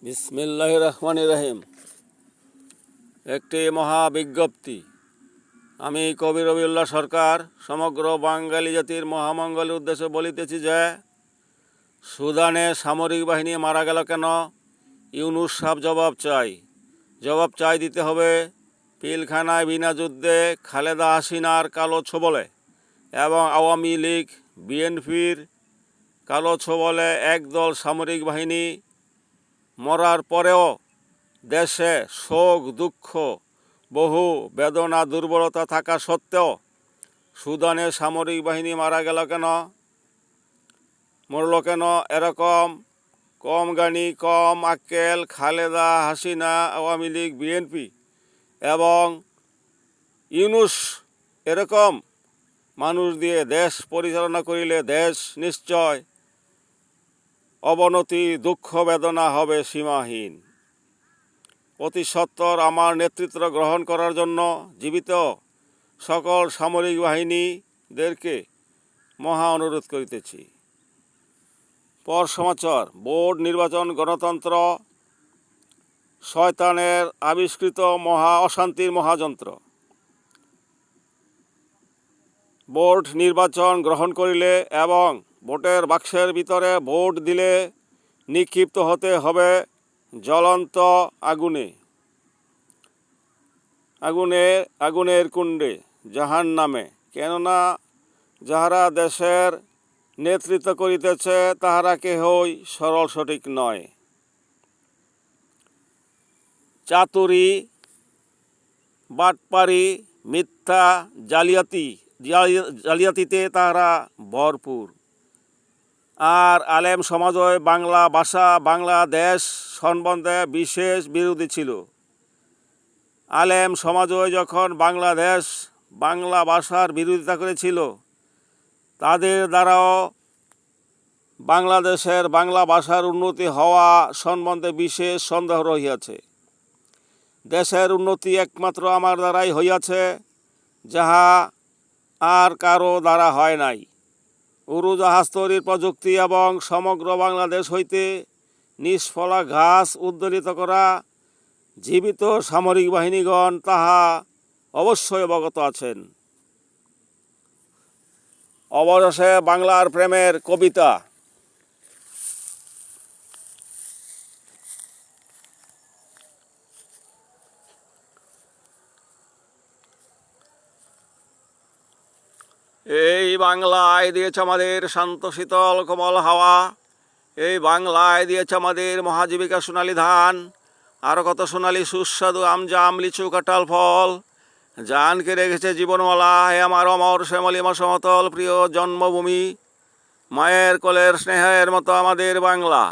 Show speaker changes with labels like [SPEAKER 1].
[SPEAKER 1] বিসমিল্লাহির রহমানির রহিম। একটি মহাবিজ্ঞপ্তি। আমি কবি রবিউল্লাহ সরকার সমগ্র বাঙালি জাতির মহামঙ্গলের উদ্দেশ্যে বলিতেছি যে, সুদানে সামরিক বাহিনী মারা গেল কেন? ইউনূস সাহেব জবাব চাই দিতে হবে। পিলখানায় বিনা যুদ্ধে খালেদা হাসিনার কালো ছোবলে এবং আওয়ামী লীগ বিএনপির কালো ছোবলে একদল সামরিক বাহিনী মরার পরেও দেশে শোক দুঃখ বহু বেদনা দুর্বলতা থাকা সত্ত্বেও সুদানে সামরিক বাহিনী মারা গেল কেন, মরল কেন? এরকম কম জ্ঞানী কম আক্কেল খালেদা হাসিনা, আওয়ামী লীগ বিএনপি এবং ইউনূস এরকম মানুষ দিয়ে দেশ পরিচালনা করিলে দেশ নিশ্চয় অবনতি দুঃখ বেদনা হবে সীমাহীন। অতি সত্বর আমার নেতৃত্ব গ্রহণ করার জন্য জীবিত সকল সামরিক বাহিনীদেরকে মহা অনুরোধ করিতেছি। পর সমাচার। বোর্ড নির্বাচন গণতন্ত্র শয়তানের আবিষ্কৃত মহা অশান্তির মহাযন্ত্র। বোর্ড নির্বাচন গ্রহণ করিলে এবং ভোটের বাক্সের ভিতরে ভোট দিলে নিক্ষিপ্ত হতে হবে জ্বলন্ত আগুনের কুণ্ডে জাহান্নামে। কেননা যাহারা দেশের নেতৃত্ব করিতেছে তাহারা কেহই সরল সঠিক নয়। চাতুরি বাটপারি মিথ্যা জালিয়াতিতে তাহারা ভরপুর। আর আলেম সমাজই বাংলা ভাষা বাংলাদেশ সম্বন্ধে বিশেষ বিরোধী ছিল। আলেম সমাজই যখন বাংলাদেশ বাংলা ভাষার বিরোধিতা করেছিল, তাদের দ্বারাও বাংলাদেশের বাংলা ভাষার উন্নতি হওয়া সম্বন্ধে বিশেষ সন্দেহ রহিয়াছে। দেশের উন্নতি একমাত্র আমার দ্বারাই হইয়াছে, যাহা আর কারো দ্বারা হয় নাই। উড়োজাহাজ তৈরির প্রযুক্তি এবং সমগ্র বাংলাদেশ হইতে নিষ্ফলা ঘাস উদ্দোলিত করা জীবিত সামরিক বাহিনীগণ তাহা অবশ্যই অবগত আছেন। অবশেষে বাংলার প্রেমের কবিতা। এই বাংলায় দিয়েছে আমাদের শান্ত শীতল কোমল হাওয়া, এই বাংলায় দিয়েছে আমাদের মহাজীবিকা সোনালী ধান, আরও কত সোনালী সুস্বাদু আমজাম লিচু কাঁঠাল ফল। জানকে রেখেছে জীবনমালা, হে আমার অমর শ্যামলিমা সমতল প্রিয় জন্মভূমি, মায়ের কোলের স্নেহের মতো আমাদের বাংলা।